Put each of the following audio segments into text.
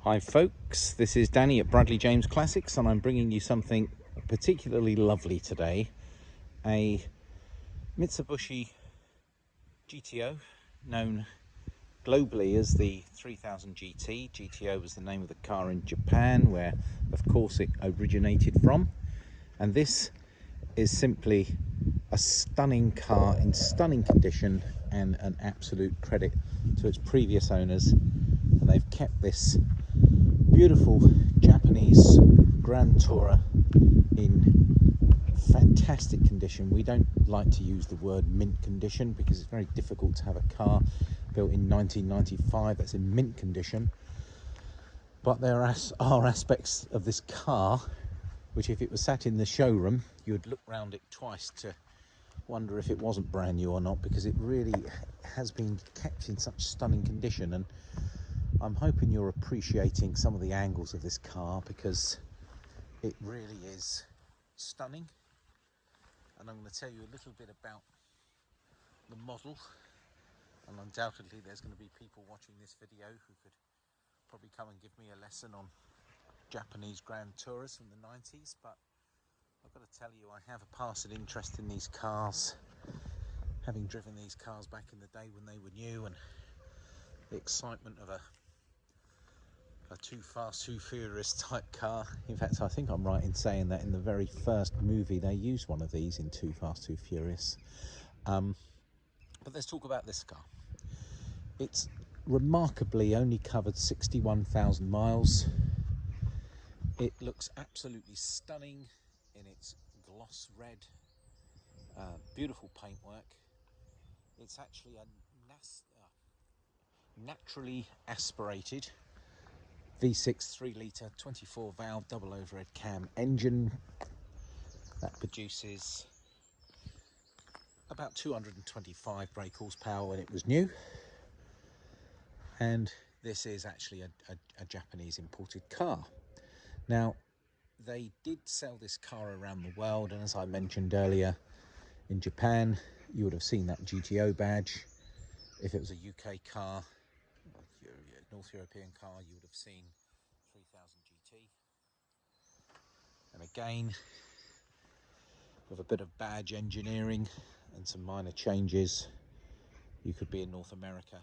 Hi folks, this is Danny at Bradley James Classics and I'm bringing you something particularly lovely today. A Mitsubishi GTO, known globally as the 3000 GT. GTO was the name of the car in Japan, where of course it originated from. And this is simply a stunning car in stunning condition and an absolute credit to its previous owners. And they've kept this beautiful Japanese Grand Tourer in fantastic condition. We don't like to use the word mint condition because it's very difficult to have a car built in 1995 that's in mint condition. But there are aspects of this car which, if it was sat in the showroom, you would look round it twice to wonder if it wasn't brand new or not, because it really has been kept in such stunning condition. And I'm hoping you're appreciating some of the angles of this car because it really is stunning. And I'm going to tell you a little bit about the model, and undoubtedly there's going to be people watching this video who could probably come and give me a lesson on Japanese Grand Tourers from the 90s, but I've got to tell you, I have a passing interest in these cars, having driven these cars back in the day when they were new, and the excitement of a Too Fast, Too Furious type car. In fact, I think I'm right in saying that in the very first movie they used one of these in Too Fast, Too Furious. But let's talk about this car. It's remarkably only covered 61,000 miles. It looks absolutely stunning in its gloss red, beautiful paintwork. It's actually a naturally aspirated V6 3-litre 24 valve double overhead cam engine that produces about 225 brake horsepower when it was new. And this is actually a Japanese imported car. Now, they did sell this car around the world, and as I mentioned earlier, in Japan you would have seen that GTO badge. If it was a UK car, North European car, you would have seen 3000 GT. And again, with a bit of badge engineering and some minor changes, you could be in North America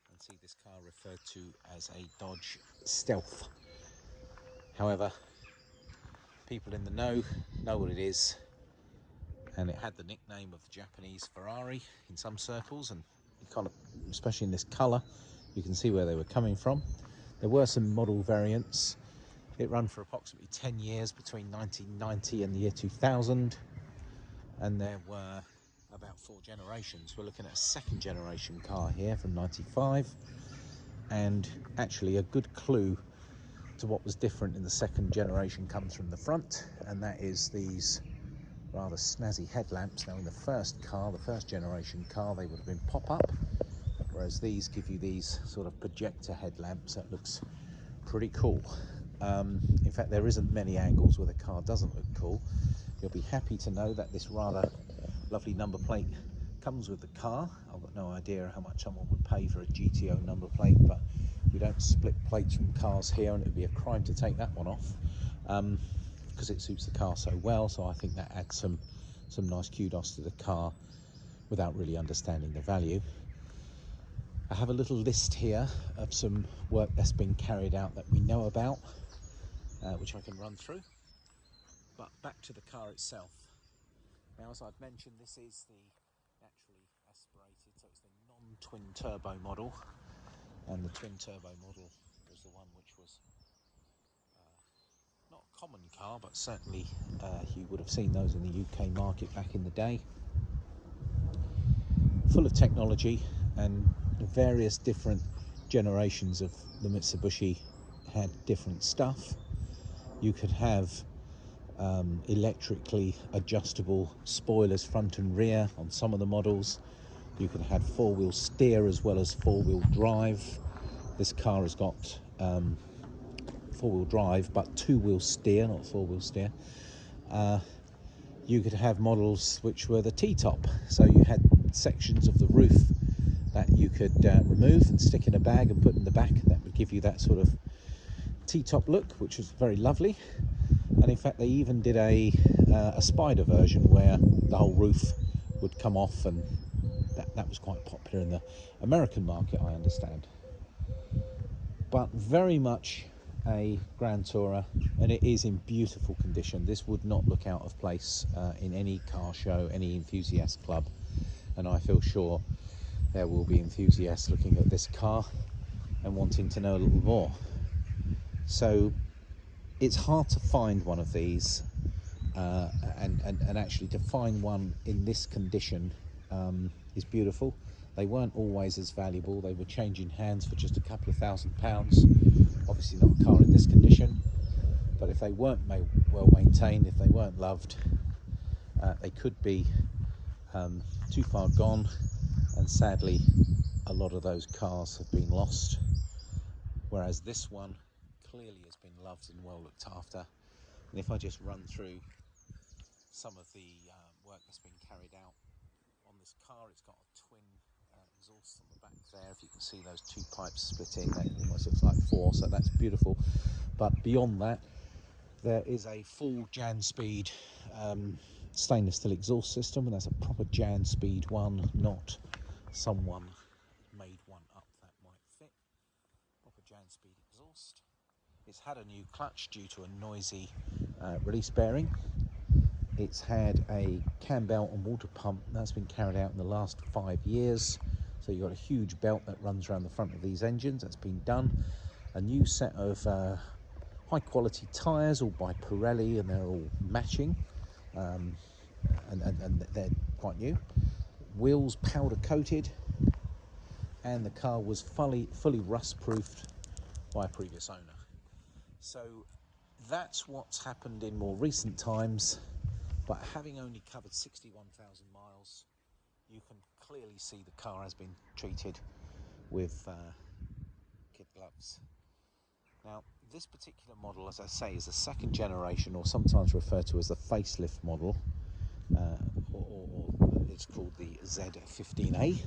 and see this car referred to as a Dodge Stealth. However, people in the know what it is, and it had the nickname of the Japanese Ferrari in some circles, and kind of, especially in this colour, you can see where they were coming from. There were some model variants. It ran for approximately 10 years between 1990 and the year 2000, and there were about 4 generations. We're looking at a second generation car here from 95, and actually a good clue to what was different in the second generation comes from the front, and that is these rather snazzy headlamps. Now, in the first car, the first generation car, they would have been pop-up, whereas these give you these sort of projector headlamps. That looks pretty cool. In fact, there isn't many angles where the car doesn't look cool. You'll be happy to know that this rather lovely number plate comes with the car. I've got no idea how much someone would pay for a GTO number plate, but we don't split plates from cars here, and it would be a crime to take that one off, because it suits the car so well. So I think that adds some nice kudos to the car without really understanding the value. I have a little list here of some work that's been carried out that we know about, which I can run through. But back to the car itself. Now, as I've mentioned, this is the naturally aspirated, so it's the non-twin turbo model, and the twin turbo model was the one which was not a common car, but certainly you would have seen those in the UK market back in the day. Full of technology, and various different generations of the Mitsubishi had different stuff. You could have electrically adjustable spoilers front and rear on some of the models. You could have 4-wheel steer as well as 4-wheel drive. This car has got 4-wheel drive but 2-wheel steer, not 4-wheel steer. You could have models which were the T-top, so you had sections of the roof that you could remove and stick in a bag and put in the back. That would give you that sort of T-top look, which was very lovely. And in fact, they even did a spider version where the whole roof would come off, and that was quite popular in the American market, I understand. But very much a Grand Tourer, and it is in beautiful condition. This would not look out of place in any car show, any enthusiast club, and I feel sure there will be enthusiasts looking at this car and wanting to know a little more. So it's hard to find one of these, and actually to find one in this condition is beautiful. They weren't always as valuable. They were changing hands for just a couple of £1,000s. Obviously not a car in this condition, but if they weren't well maintained, if they weren't loved, they could be too far gone, and sadly a lot of those cars have been lost, whereas this one clearly has been loved and well looked after. And if I just run through some of the work that's been carried out on this car, it's got a twin exhaust on the back there. If you can see those two pipes splitting, that almost looks like four, so that's beautiful. But beyond that, there is a full Jan Speed stainless steel exhaust system, and that's a proper Jan Speed one, not someone made one up that might fit. Proper Jan Speed exhaust. It's had a new clutch due to a noisy release bearing. It's had a cam belt and water pump that's been carried out in the last 5 years. So you've got a huge belt that runs around the front of these engines. That's been done. A new set of high quality tyres, all by Pirelli, and they're all matching, and they're quite new. Wheels powder coated, and the car was fully rust proofed by a previous owner. So that's what's happened in more recent times, but having only covered 61,000 miles, you can clearly see the car has been treated with kid gloves. Now, this particular model, as I say, is a second generation, or sometimes referred to as the facelift model, or it's called the Z15A.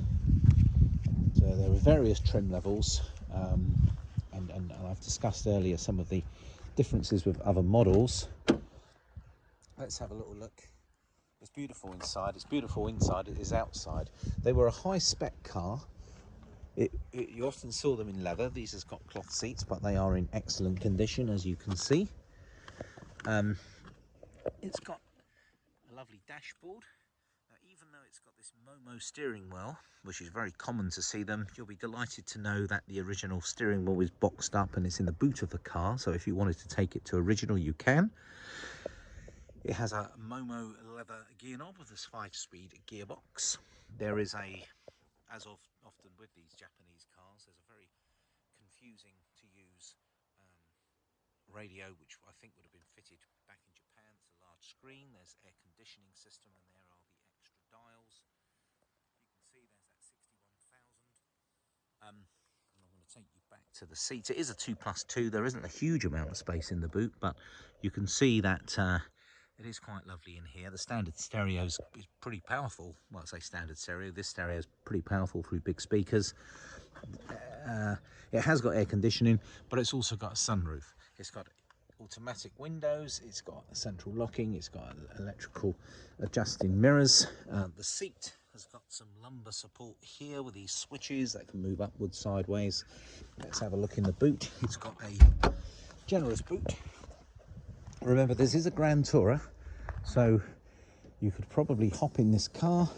And, there are various trim levels, and I've discussed earlier some of the differences with other models. Let's have a little look. It's beautiful inside. It's beautiful inside. It is outside. They were a high-spec car. You often saw them in leather. These has got cloth seats, but they are in excellent condition, as you can see. It's got a lovely dashboard. Now, even though it's got this Momo steering wheel, which is very common to see them, you'll be delighted to know that the original steering wheel is boxed up and it's in the boot of the car. So if you wanted to take it to original, you can. It has a Momo leather gear knob with this 5-speed gearbox. There is a, as of often with these Japanese cars, there's a very confusing to use radio, which I think would have been fitted back in Japan. It's a large screen. There's air conditioning system, and there are the extra dials. You can see there's that 61,000. And I'm going to take you back to the seats. It is a 2+2. There isn't a huge amount of space in the boot, but you can see that it is quite lovely in here. The standard stereo is pretty powerful. Well, I say standard stereo. This stereo is pretty powerful through big speakers. It has got air conditioning, but it's also got a sunroof. It's got automatic windows. It's got central locking. It's got electrical adjusting mirrors. The seat has got some lumbar support here with these switches that can move upwards, sideways. Let's have a look in the boot. It's got a generous boot. Remember, this is a Grand Tourer, so you could probably hop in this car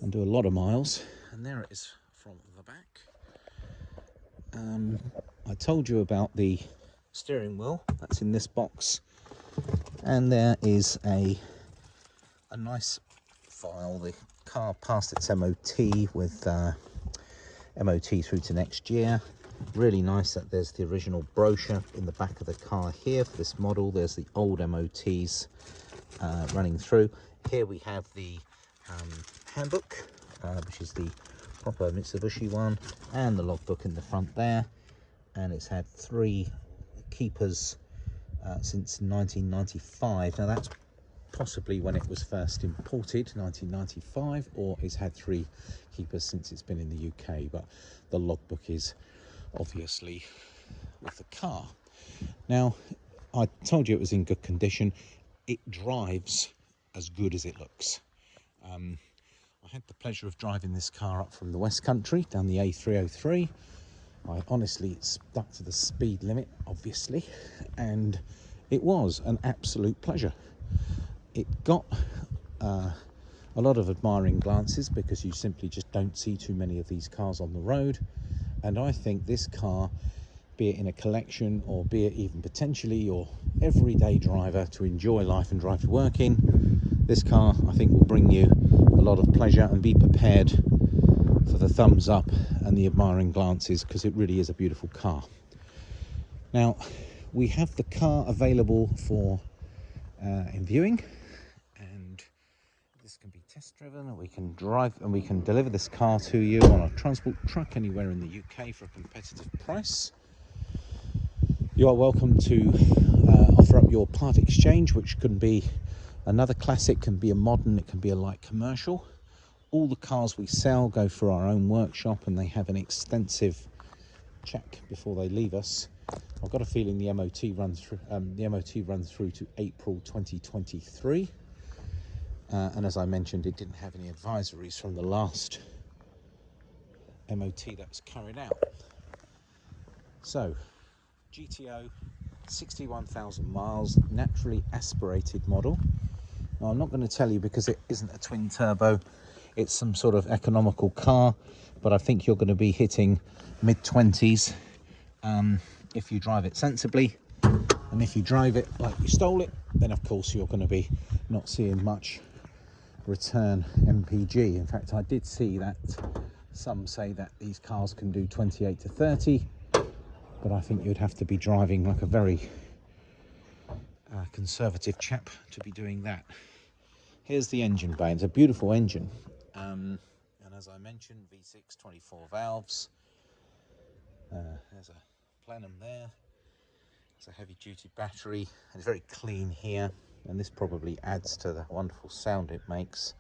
and do a lot of miles. And there it is from the back. I told you about the steering wheel. That's in this box. And there is a nice file. The car passed its MOT with MOT through to next year. Really nice that there's the original brochure in the back of the car here for this model. There's the old MOTs running through. Here we have the handbook, which is the proper Mitsubishi one, and the logbook in the front there. And it's had 3 keepers since 1995. Now that's possibly when it was first imported, 1995, or it's had 3 keepers since it's been in the UK, but the logbook is obviously with the car. Now, I told you it was in good condition. It drives as good as it looks. I had the pleasure of driving this car up from the West Country down the A303. I honestly stuck to the speed limit, obviously, and it was an absolute pleasure. It got a lot of admiring glances because you simply just don't see too many of these cars on the road. And I think this car, be it in a collection or be it even potentially your everyday driver to enjoy life and drive to work in, this car I think will bring you a lot of pleasure, and be prepared for the thumbs up and the admiring glances, because it really is a beautiful car. Now, we have the car available for in viewing, and this can be test driven, and we can drive and we can deliver this car to you on a transport truck anywhere in the UK for a competitive price. You are welcome to offer up your part exchange, which can be another classic, can be a modern, it can be a light commercial. All the cars we sell go through our own workshop, and they have an extensive check before they leave us. I've got a feeling the MOT runs through to April 2023. And as I mentioned, it didn't have any advisories from the last MOT that was carried out. So, GTO, 61,000 miles, naturally aspirated model. Now, I'm not going to tell you because it isn't a twin turbo, it's some sort of economical car, but I think you're going to be hitting mid-20s if you drive it sensibly. And if you drive it like you stole it, then of course you're going to be not seeing much return MPG. In fact, I did see that some say that these cars can do 28 to 30, but I think you'd have to be driving like a very conservative chap to be doing that. Here's the engine bay. It's a beautiful engine, and as I mentioned, V6, 24 valves. There's a plenum there. It's a heavy duty battery. It's very clean here, and this probably adds to the wonderful sound it makes,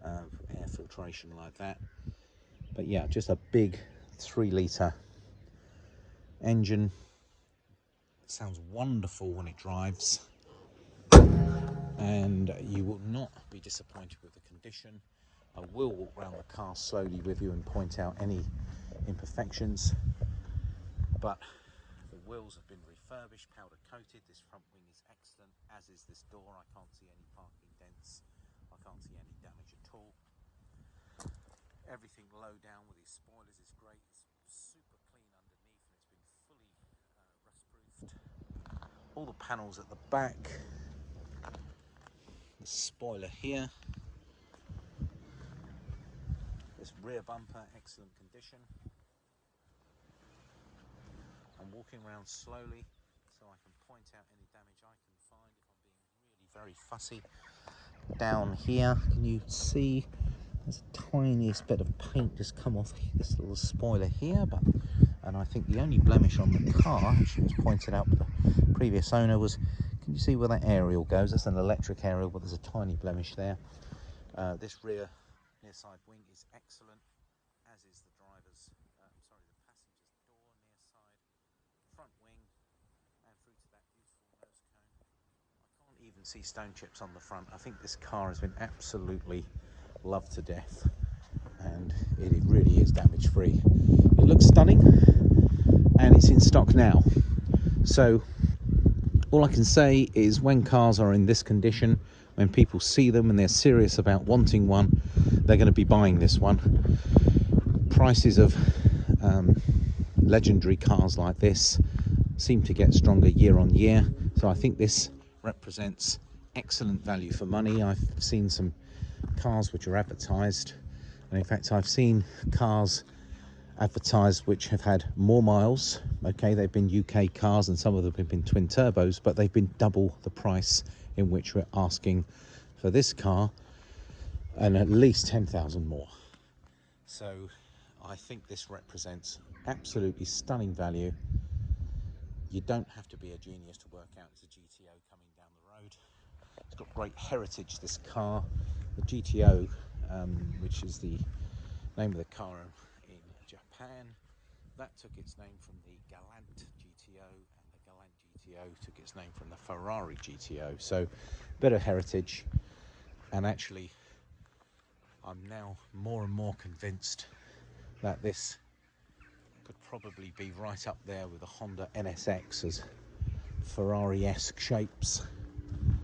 air filtration like that. But yeah, just a big 3-litre engine. It sounds wonderful when it drives, and you will not be disappointed with the condition. I will walk around the car slowly with you and point out any imperfections, but the wheels have been refurbished, powder coated. This front wing is excellent, as is this door. I can't see any parking dents, I can't see any damage at all. Everything low down with these spoilers is great. It's super clean underneath, and it's been fully rust proofed. All the panels at the back, the spoiler here, this rear bumper, excellent condition. I'm walking around slowly so I can point out any damage I can find if I'm being really very fussy. Down here, can you see there's a tiniest bit of paint just come off this little spoiler here, and I think the only blemish on the car, which was pointed out by the previous owner, was, can you see where that aerial goes? That's an electric aerial, but there's a tiny blemish there. This rear near side wing is excellent, as is the driver's, the passenger's door near side, front wing, and through to that beautiful nose cone. I can't even see stone chips on the front. I think this car has been absolutely loved to death, and it really is damage free. It looks stunning, and it's in stock now. So all I can say is, when cars are in this condition, when people see them and they're serious about wanting one, they're going to be buying this one. Prices of legendary cars like this seem to get stronger year on year, so I think this represents excellent value for money. I've seen some cars which are advertised, and in fact I've seen cars advertised which have had more miles. Okay, they've been UK cars, and some of them have been twin turbos, but they've been double the price in which we're asking for this car, and at least 10,000 more. So I think this represents absolutely stunning value. You don't have to be a genius to work out it's a GTO coming down the road. It's got great heritage, this car. The GTO, which is the name of the car in Japan, that took its name from the Galant GTO and the Galant GTO took its name from the Ferrari GTO, so a bit of heritage. And actually, I'm now more and more convinced that this could probably be right up there with the Honda NSX as Ferrari-esque shapes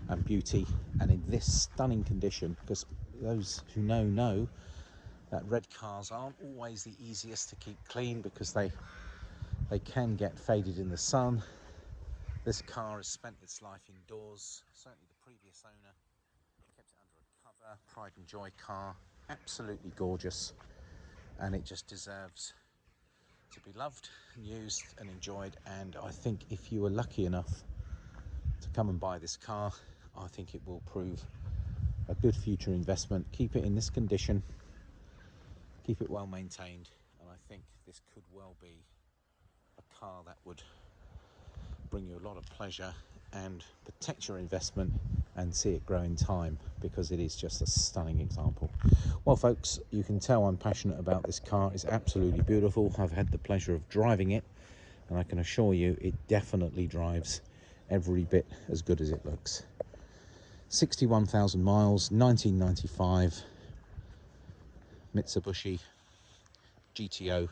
and beauty, and in this stunning condition, because those who know that red cars aren't always the easiest to keep clean because they can get faded in the sun. This car has spent its life indoors. Certainly the previous owner kept it under a cover. Pride and joy car, absolutely gorgeous, and it just deserves to be loved and used and enjoyed. And I think if you were lucky enough to come and buy this car, I think it will prove a good future investment. Keep it in this condition, keep it well maintained, and I think this could well be a car that would bring you a lot of pleasure and protect your investment and see it grow in time, because it is just a stunning example. Well folks, you can tell I'm passionate about this car. It's absolutely beautiful. I've had the pleasure of driving it, and I can assure you it definitely drives every bit as good as it looks. 61,000 miles, 1995 Mitsubishi GTO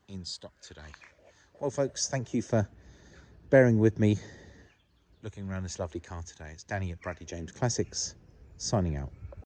in stock today. Well folks, thank you for bearing with me looking around this lovely car today. It's Danny at Bradley James Classics, signing out.